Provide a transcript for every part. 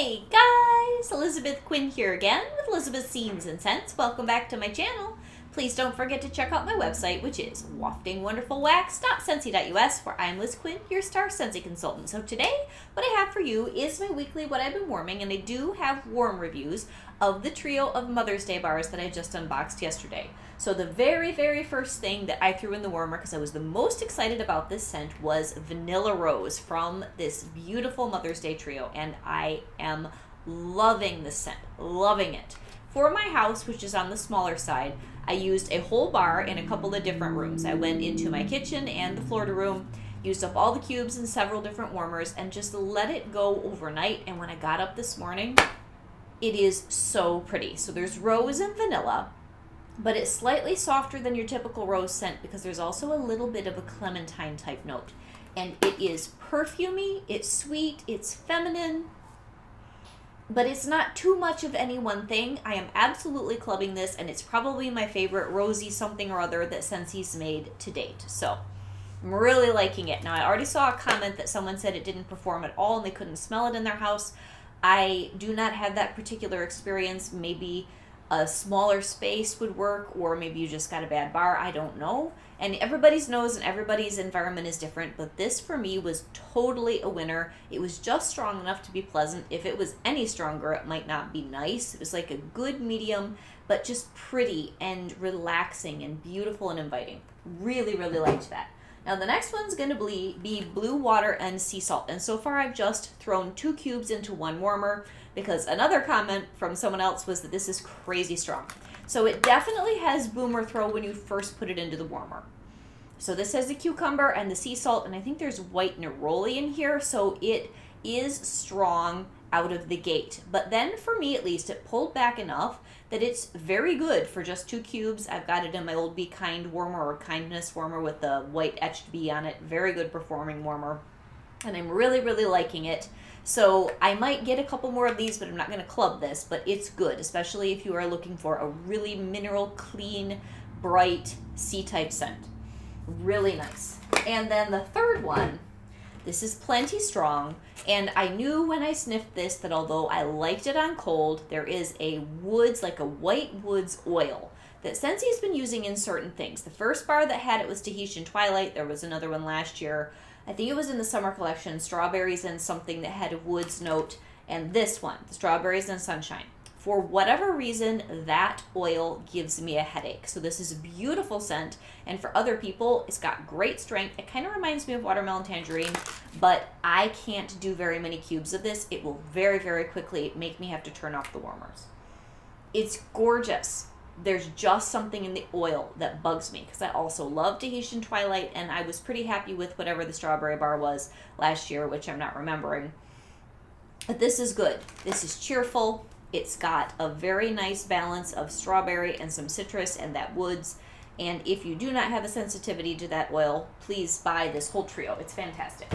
Hey guys, Elizabeth Quinn here again with Elizabeth's Scenes and Scents. Welcome back to my channel. Please don't forget to check out my website, which is waftingwonderfulwax.scentsy.us, where I'm Liz Quinn, your star Scentsy consultant. So today, what I have for you is my weekly What I've Been Warming, and I do have warm reviews of the trio of Mother's Day bars that I just unboxed yesterday. So the very first thing that I threw in the warmer, because I was the most excited about this scent, was Vanilla Rose from this beautiful Mother's Day trio, and I am loving this scent, loving it. For my house, which is on the smaller side, I used a whole bar in a couple of different rooms. I went into my kitchen and the Florida room, used up all the cubes in several different warmers, and just let it go overnight. And when I got up this morning, it is so pretty. So there's rose and vanilla, but it's slightly softer than your typical rose scent because there's also a little bit of a clementine type note. And it is perfumey, it's sweet, it's feminine, but it's not too much of any one thing. I am absolutely clubbing this, and it's probably my favorite rosy something or other that Scentsy's made to date. So I'm really liking it. Now, I already saw a comment that someone said it didn't perform at all and they couldn't smell it in their house. I do not have that particular experience. Maybe a smaller space would work, or maybe you just got a bad bar. I don't know. And everybody's nose and everybody's environment is different, but this for me was totally a winner. It was just strong enough to be pleasant. If it was any stronger, it might not be nice. It was like a good medium, but just pretty and relaxing and beautiful and inviting. Really liked that. Now the next one's going to be Blue Water and Sea Salt. And so far I've just thrown 2 cubes into one warmer because another comment from someone else was that this is crazy strong. So it definitely has boom or throw when you first put it into the warmer. So this has the cucumber and the sea salt, and I think there's white neroli in here, so it is strong out of the gate. But then for me at least, it pulled back enough that it's very good for just 2 cubes. I've got it in my old Be Kind warmer or Kindness warmer with the white etched bee on it. Very good performing warmer. And I'm really liking it. So I might get a couple more of these, but I'm not going to club this, but it's good, especially if you are looking for a really mineral, clean, bright C-type scent. Really nice. And then the third one, this is plenty strong, and I knew when I sniffed this that although I liked it on cold, there is a woods, like a white woods oil that Scentsy's been using in certain things. The first bar that had it was Tahitian Twilight. There was another one last year. I think it was in the summer collection, strawberries and something that had a woods note, and this one, the strawberries and sunshine. For whatever reason, that oil gives me a headache. So this is a beautiful scent, and for other people, it's got great strength. It kind of reminds me of watermelon tangerine, but I can't do very many cubes of this. It will very quickly make me have to turn off the warmers. It's gorgeous. There's just something in the oil that bugs me because I also love Tahitian Twilight, and I was pretty happy with whatever the strawberry bar was last year, which I'm not remembering. But this is good. This is cheerful. It's got a very nice balance of strawberry and some citrus and that woods. And if you do not have a sensitivity to that oil, please buy this whole trio. It's fantastic.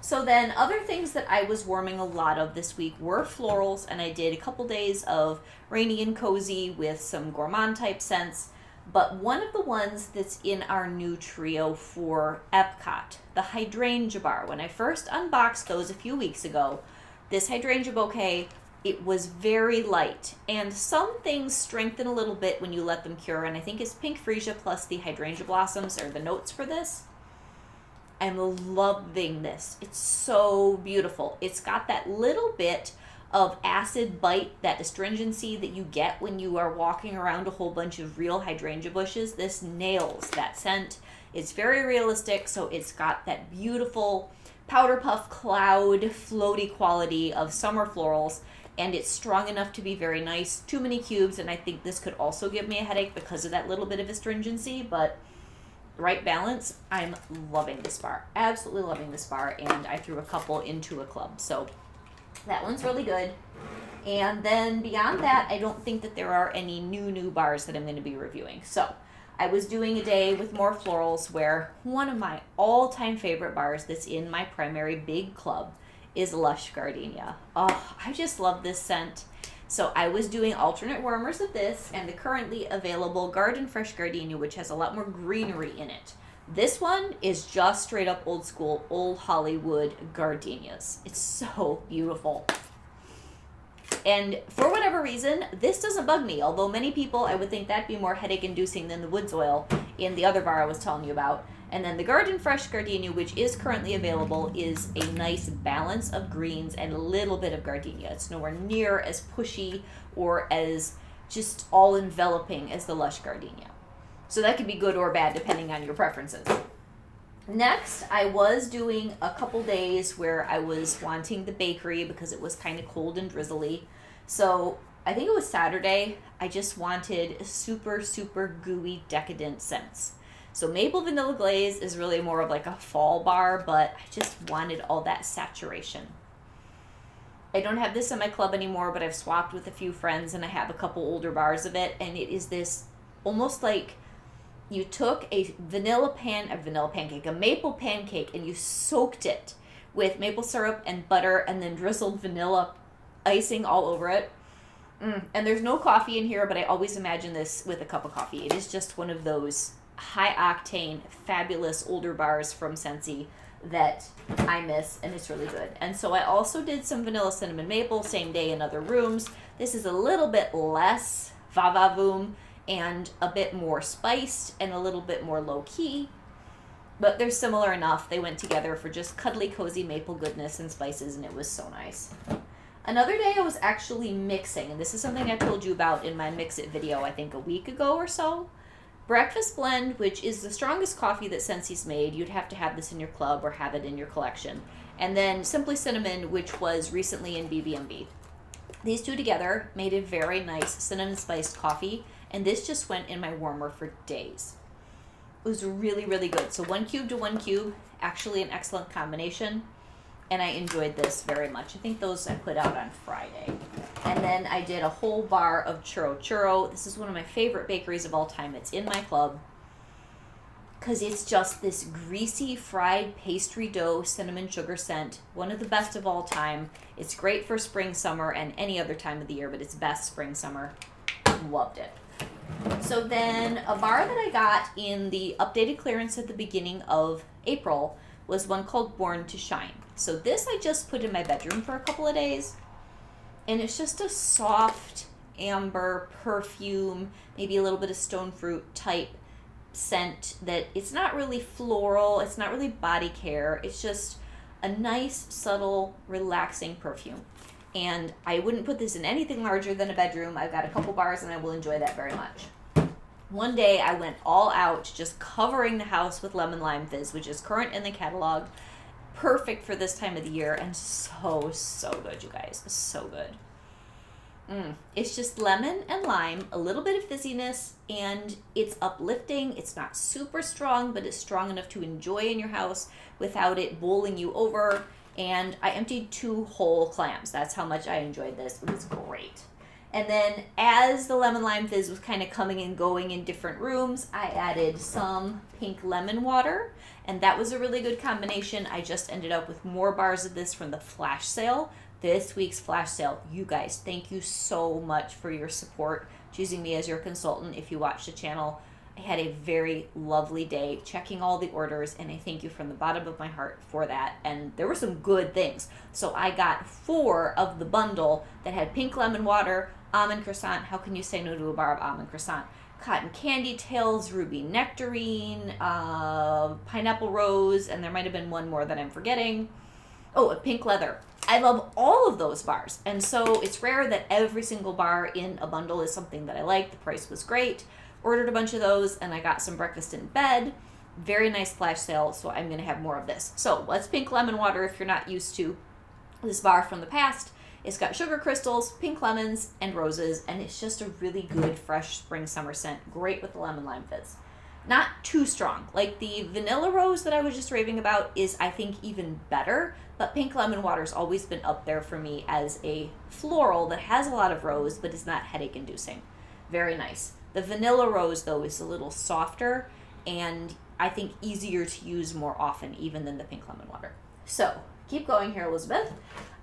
So then other things that I was warming a lot of this week were florals, and I did a couple days of rainy and cozy with some gourmand type scents. But one of the ones that's in our new trio for Epcot, the hydrangea bar, when I first unboxed those a few weeks ago, this hydrangea bouquet, it was very light, and some things strengthen a little bit when you let them cure, and I think it's pink freesia plus the hydrangea blossoms are the notes for this. I'm loving this. It's so beautiful. It's got that little bit of acid bite, that astringency that you get when you are walking around a whole bunch of real hydrangea bushes. This nails that scent. It's very realistic, so it's got that beautiful powder puff cloud floaty quality of summer florals, and it's strong enough to be very nice. Too many cubes, and I think this could also give me a headache because of that little bit of astringency, but right balance. I'm loving this bar. Absolutely loving this bar, and I threw a couple into a club. So that one's really good. And then beyond that, I don't think that there are any new bars that I'm going to be reviewing. So I was doing a day with more florals where one of my all-time favorite bars that's in my primary big club is Lush Gardenia. Oh, I just love this scent. So I was doing alternate warmers of this and the currently available Garden Fresh Gardenia, which has a lot more greenery in it. This one is just straight up old school, old Hollywood gardenias. It's so beautiful. And for whatever reason, this doesn't bug me. Although many people, I would think that'd be more headache inducing than the woods oil in the other bar I was telling you about. And then the Garden Fresh Gardenia, which is currently available, is a nice balance of greens and a little bit of gardenia. It's nowhere near as pushy or as just all enveloping as the Lush Gardenia. So that could be good or bad depending on your preferences. Next, I was doing a couple days where I was wanting the bakery because it was kind of cold and drizzly. So I think it was Saturday, I just wanted super, super gooey, decadent scents. So Maple Vanilla Glaze is really more of like a fall bar, but I just wanted all that saturation. I don't have this in my club anymore, but I've swapped with a few friends and I have a couple older bars of it, and it is this almost like you took a maple pancake, and you soaked it with maple syrup and butter and then drizzled vanilla icing all over it. And there's no coffee in here, but I always imagine this with a cup of coffee. It is just one of those high-octane, fabulous older bars from Scentsy that I miss, and it's really good. And so I also did some vanilla cinnamon maple, same day in other rooms. This is a little bit less va-va-voom and a bit more spiced and a little bit more low-key, but they're similar enough. They went together for just cuddly, cozy maple goodness and spices, and it was so nice. Another day I was actually mixing, and this is something I told you about in my Mix It video, I think a week ago or so. Breakfast Blend, which is the strongest coffee that Scentsy's made. You'd have to have this in your club or have it in your collection. And then Simply Cinnamon, which was recently in BB&B. These two together made a very nice cinnamon spiced coffee, and this just went in my warmer for days. It was really, really good. So 1 cube to 1 cube, actually an excellent combination, and I enjoyed this very much. I think those I put out on Friday. And then I did a whole bar of Churro Churro. This is one of my favorite bakeries of all time. It's in my club because it's just this greasy fried pastry dough cinnamon sugar scent. One of the best of all time. It's great for spring, summer, and any other time of the year, but it's best spring, summer. Loved it. So then a bar that I got in the updated clearance at the beginning of April was one called Born to Shine. So this I just put in my bedroom for a couple of days, and it's just a soft amber perfume, maybe a little bit of stone fruit type scent that it's not really floral, it's not really body care, it's just a nice, subtle, relaxing perfume. And I wouldn't put this in anything larger than a bedroom. I've got a couple bars and I will enjoy that very much. One day I went all out, just covering the house with lemon lime fizz, which is current in the catalog. Perfect for this time of the year, and so good, you guys. So good. It's just lemon and lime, a little bit of fizziness, and it's uplifting. It's not super strong, but it's strong enough to enjoy in your house without it bowling you over. And I emptied 2 whole clams. That's how much I enjoyed this. It was great. And then as the lemon lime fizz was kind of coming and going in different rooms, I added some pink lemon water, and that was a really good combination. I just ended up with more bars of this from the flash sale. This week's flash sale, you guys, thank you so much for your support, choosing me as your consultant. If you watch the channel, I had a very lovely day checking all the orders, and I thank you from the bottom of my heart for that. And there were some good things. So I got 4 of the bundle that had pink lemon water, almond croissant. How can you say no to a bar of almond croissant? Cotton candy tails, ruby nectarine, pineapple rose, and there might have been one more that I'm forgetting. Oh, a pink leather. I love all of those bars. And so it's rare that every single bar in a bundle is something that I like. The price was great. Ordered a bunch of those, and I got some breakfast in bed. Very nice flash sale, so I'm going to have more of this. So what's pink lemon water if you're not used to this bar from the past? It's got sugar crystals, pink lemons, and roses, and it's just a really good, fresh spring summer scent. Great with the lemon lime fizz. Not too strong. Like the vanilla rose that I was just raving about is, I think, even better, but pink lemon water's always been up there for me as a floral that has a lot of rose, but is not headache inducing. Very nice. The vanilla rose, though, is a little softer and I think easier to use more often even than the pink lemon water. So, keep going here, Elizabeth.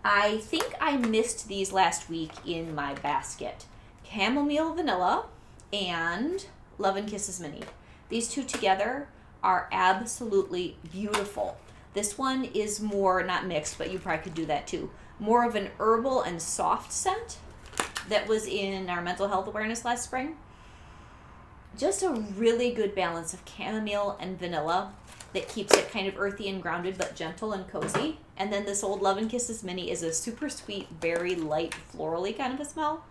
I think I missed these last week in my basket. Chamomile Vanilla and Love and Kisses Mini. These two together are absolutely beautiful. This one is more, not mixed, but you probably could do that too, more of an herbal and soft scent. that was in our mental health awareness last spring. Just a really good balance of chamomile and vanilla that keeps it kind of earthy and grounded, but gentle and cozy. And then this old Love and Kisses mini is a super sweet, very light, florally kind of a smell.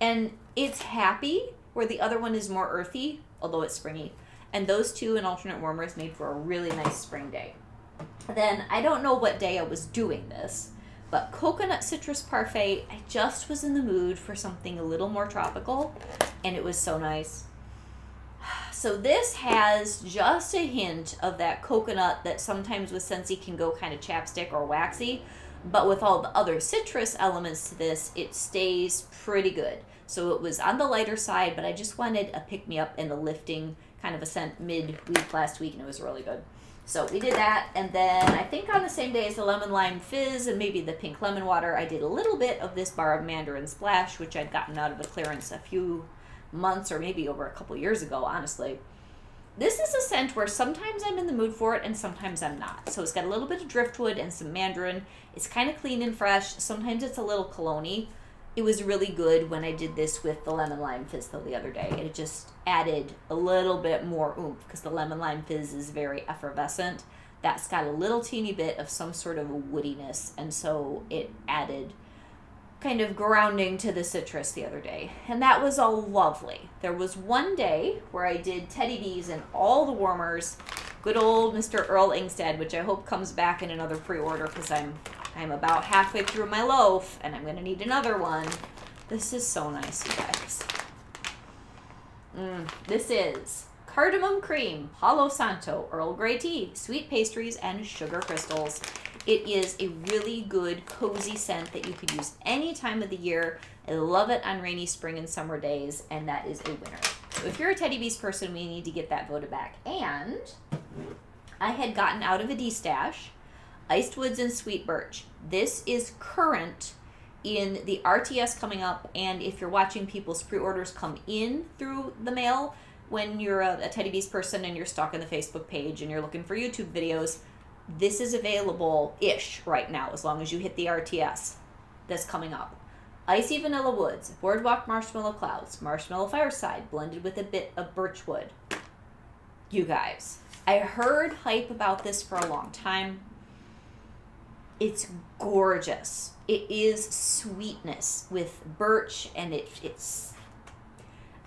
And it's happy, where the other one is more earthy, although it's springy. And those two and alternate warmers made for a really nice spring day. Then, I don't know what day I was doing this, but coconut citrus parfait, I just was in the mood for something a little more tropical, and it was so nice. So this has just a hint of that coconut that sometimes with Scentsy can go kind of chapstick or waxy, but with all the other citrus elements to this, it stays pretty good. So it was on the lighter side, but I just wanted a pick-me-up and a lifting kind of a scent mid-week last week, and it was really good. So we did that, and then I think on the same day as the lemon lime fizz and maybe the pink lemon water, I did a little bit of this bar of mandarin splash, which I'd gotten out of the clearance a few months or maybe over a couple years ago, honestly. This is a scent where sometimes I'm in the mood for it and sometimes I'm not. So it's got a little bit of driftwood and some mandarin. It's kind of clean and fresh. Sometimes it's a little cologne-y. It was really good when I did this with the lemon lime fizz though the other day. It just added a little bit more oomph because the lemon lime fizz is very effervescent. That's got a little teeny bit of some sort of woodiness, and so it added kind of grounding to the citrus the other day, and that was all lovely. There was one day where I did Teddy Bees and all the warmers, good old Mr. Earl Ingstead, which I hope comes back in another pre-order because I'm about halfway through my loaf and I'm going to need another one. This is so nice, you guys. This is cardamom cream, Palo Santo, Earl Grey tea, sweet pastries, and sugar crystals. It is a really good, cozy scent that you could use any time of the year. I love it on rainy spring and summer days, and that is a winner. So if you're a Teddy Bees person, we need to get that voted back. And I had gotten out of a D-stash, Iced Woods and Sweet Birch. This is current in the RTS coming up, and if you're watching people's pre-orders come in through the mail, when you're a Teddy Bees person and you're stalking the Facebook page and you're looking for YouTube videos, this is available-ish right now, as long as you hit the RTS that's coming up. Icy Vanilla Woods, Boardwalk Marshmallow Clouds, Marshmallow Fireside, blended with a bit of birchwood. You guys, I heard hype about this for a long time. It's gorgeous. It is sweetness with birch, and it's...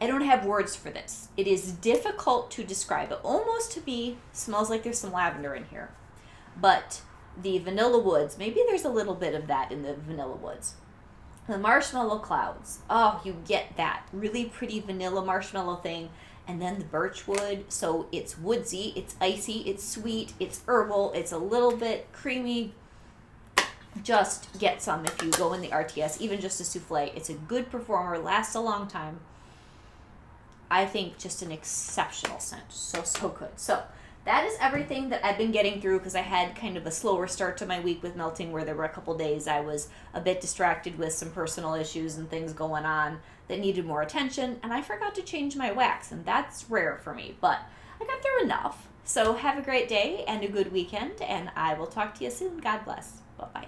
I don't have words for this. It is difficult to describe. It almost, to me, smells like there's some lavender in here. But the vanilla woods, maybe there's a little bit of that in the vanilla woods. The marshmallow clouds, oh, you get that really pretty vanilla marshmallow thing. And then the birchwood, so it's woodsy, it's icy, it's sweet, it's herbal, it's a little bit creamy. Just get some if you go in the RTS, even just a souffle. It's a good performer, lasts a long time. I think just an exceptional scent. So good. So that is everything that I've been getting through because I had kind of a slower start to my week with melting, where there were a couple days I was a bit distracted with some personal issues and things going on that needed more attention, and I forgot to change my wax, and that's rare for me, but I got through enough. So have a great day and a good weekend, and I will talk to you soon. God bless. Bye-bye.